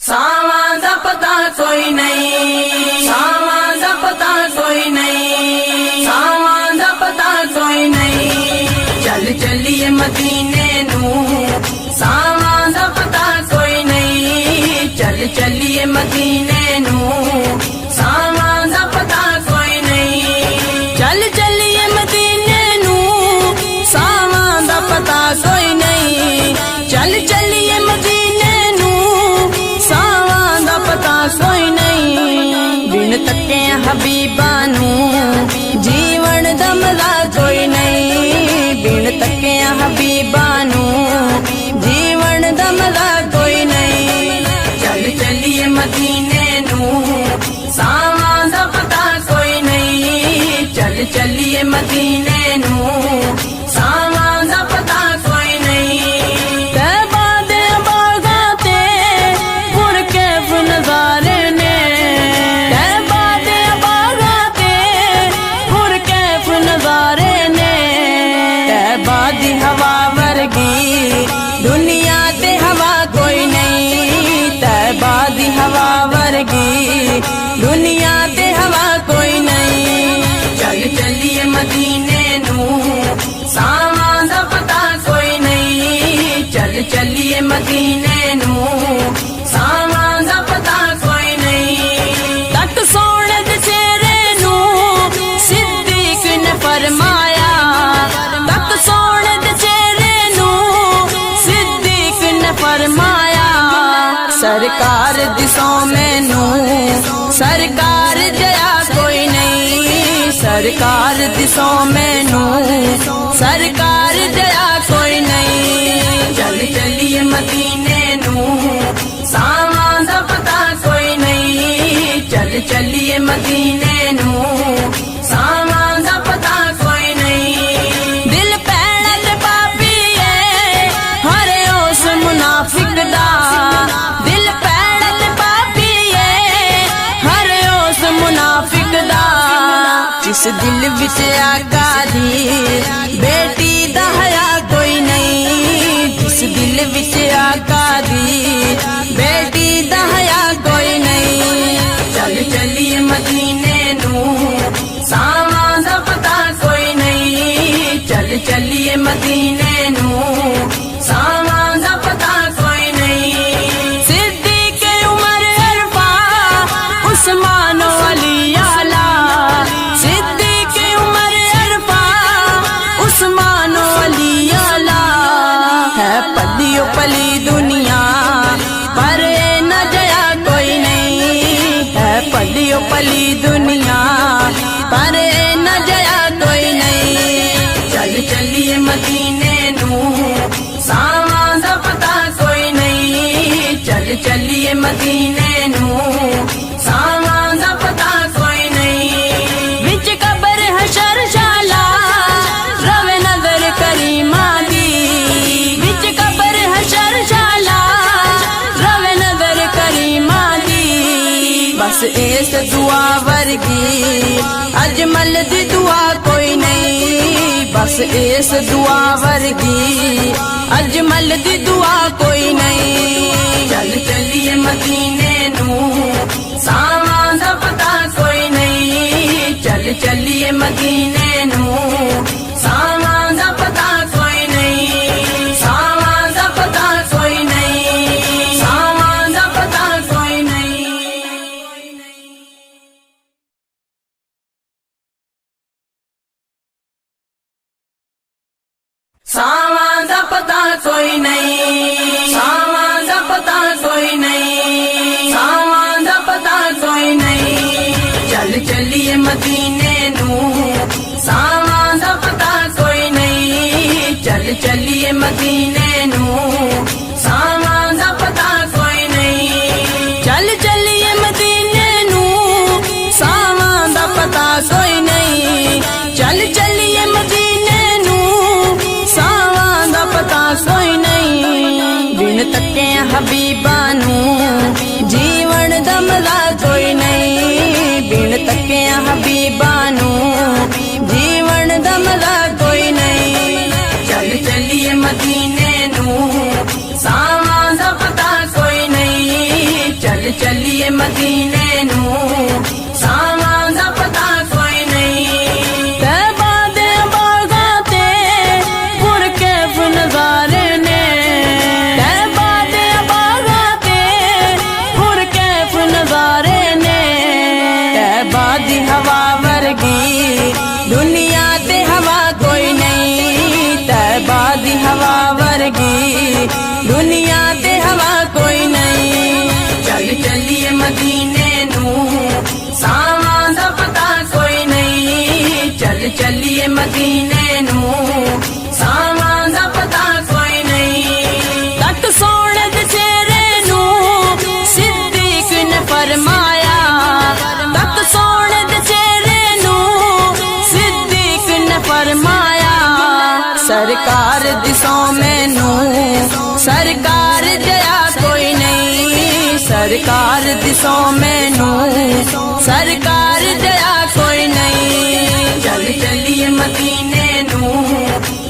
सावां दा पता कोई नहीं, सावां दा पता कोई नहीं, सावां दा पता कोई नहीं। चल चलिए मदीने नू, सावां दा पता कोई नहीं। चल चलिए मदीने नू, सावां दा पता कोई नहीं। चल चलिए मदीने नू, सावां दा पता कोई नहीं। चल चलिए मदीने नू, सावां दा पता कोई नहीं। बिन तके हबीबा नू जीवन दा मजा कोई नहीं। बिन तके हबीबा नू जीवन दा मजा कोई नहीं। चल चलिए मदीने नू, सावां दा पता कोई नहीं। चल चलिए मदीने नू, सावां दा पता कोई नहीं। तैबा दे बागां ते पुर कैफ नज़ारे ने, तैबा दे बागां ते पुर कैफ नज़ारे ने। तैबा दी हवा वर्गी दुनिया ते हवा कोई नहीं। तैबा दी हवा वर्गी दुनिया ते हवा कोई नहीं। चल चलिए मदीने नू, सावां दा पता कोई नहीं। चल चलिए मदीने नू, सावां दा पता कोई नहीं। तक सोने दे चेहरे नू सिद्दीक ने फरमाया, तक सोने दे चेहरे नू सिद्दीक ने फरमाया। सरकार दिसों मैनू सरकार जया कोई नहीं। सरकार दिसों मैनू सरकार जया कोई नहीं। चल चलिए मदीने नू, सावां दा पता कोई नहीं। चल चलिए मदीने नू, सावां दा पता कोई नहीं। दिल पैणा ते पापी है हरे उस मुनाफिक दा। दिल पैणा ते पापी है हरे उस मुनाफिक दा। जिस दिल विच आका दी बेटी दा हया कोई नहीं। जिस दिल विच आका दी बेटी दा हया कोई नहीं। चल चलिए मदीने नू, सावां दा पता कोई नहीं। चल चलिए मदीने नू, सावां दा पता कोई नहीं। सिद्दीक़ उमर अरफा उस्मान अली आला। सिद्दीक़ उमर अरफा उस्मान अली आला। है पलियो पली दुनिया पर न जया कोई नहीं। है पलियो पली दुनिया पर न जया कोई नहीं। चल चलिए मदीने नू, सावां दा पता कोई नहीं। चल चलिए मदीने नू, सावां दा पता कोई नहीं। विच कब्र हशर शाला रवे नजर करीमा दी। विच कब्र हशर शाला रवे नजर करीमा दी। बस इस दुआ वर्गी अजमल दी दुआ कोई नहीं। बस इस दुआ वर्गी अजमल दी दुआ कोई नहीं। चल चलिए मदीने नू, सावां दा पता कोई नहीं। चल चलिए मदीने नू, सावां दा पता कोई नहीं। सावां दा पता कोई नहीं, सावां दा पता कोई नहीं। सावां दा पता कोई नहीं, सावां दा पता कोई नहीं, सावां दा पता कोई नहीं। चल चलिए मदीने नू, सावां दा पता कोई नहीं। चल चलिए मदीने नू, सावां दा पता कोई नहीं। चल चलिए मदीने नू, सावां दा पता कोई नहीं। चल चलिए मदीने नू, सावां दा पता कोई नहीं। बिन तके हबीबा नू जीवन दा मजा कोई नहीं। बिन तके हबीबा नू जीवन दा मजा कोई नहीं। चल चलिए मदीने नू, सावां दा पता कोई नहीं। دنیا تے ہوا کوئی نہیں چل چلیے مدینے نو ساواں دا پتا کوئی نہیں چل چلیے مدینے نو ساواں دا پتا کوئی نہیں تک سونے دے چہرے نو صدیق نے فرمایا تک سونے دے چہرے نو صدیق نے فرمایا سرکار دسوں مینو سرکار جیا کوئی نہیں سرکار دسوں مینو سرکار جیا کوئی نہیں چل چلیے مدینے نو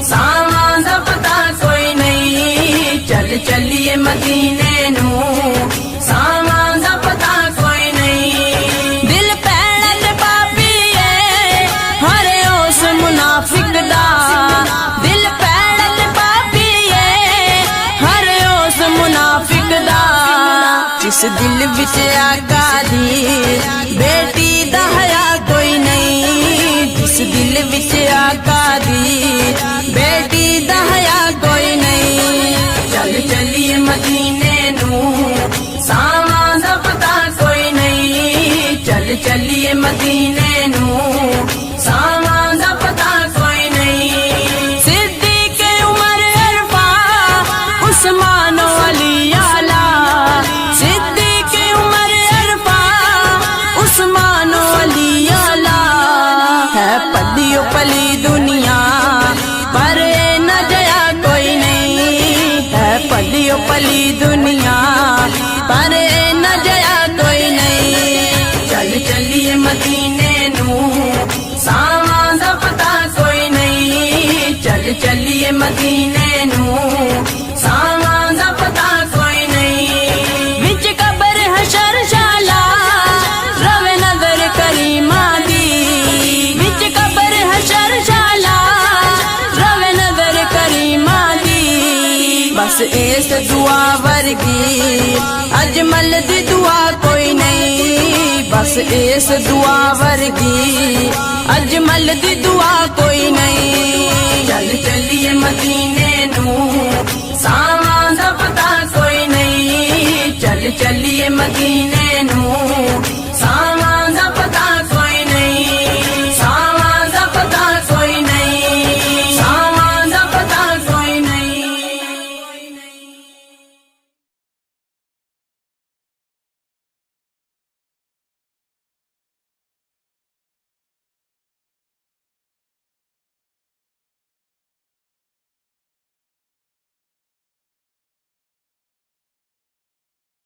ساواں دا پتا کوئی نہیں چل چلیے مدینے نو ساواں دا پتا کوئی نہیں دل پیڑ پاپی ہے ہر اس منافق دا دل پیڑ پاپی ہے ہر اس منافق دا جس دل وچ آقا دی بیٹی دا حیا کوئی نہیں جس دل وچ آقا دی بیٹی دا حیا کوئی نہیں چل چلیے مدینے نو ساواں دا پتا کوئی نہیں چل چلیے مدینے نو ساواں دا پتا کوئی نہیں صدیق عمر عرفہ عثمان و علی اعلیٰ صدیق عمر عرفہ عثمان و علی اعلیٰ ہے پلیو پلی دنیا پر نہ جیا کوئی نہیں ہے پلیو پلی دنیا پر نہ جیا کوئی نہیں چل چلیے مدینے نو ساواں دا پتا کوئی نہیں چل چلیے مدینے نو ساواں دا پتا کوئی نہیں وچ قبر حشر شالا روے نظر کریمہ دی وچ قبر حشر شالا روے نظر کریمہ دی بس اس دعا ورگی اجمل دی دعا کوئی نہیں بس اس دعا ورگی اجمل دی دعا کوئی نہیں چل چلیے مدینے نو ساواں دا پتا کوئی نہیں چل چلیے مدینے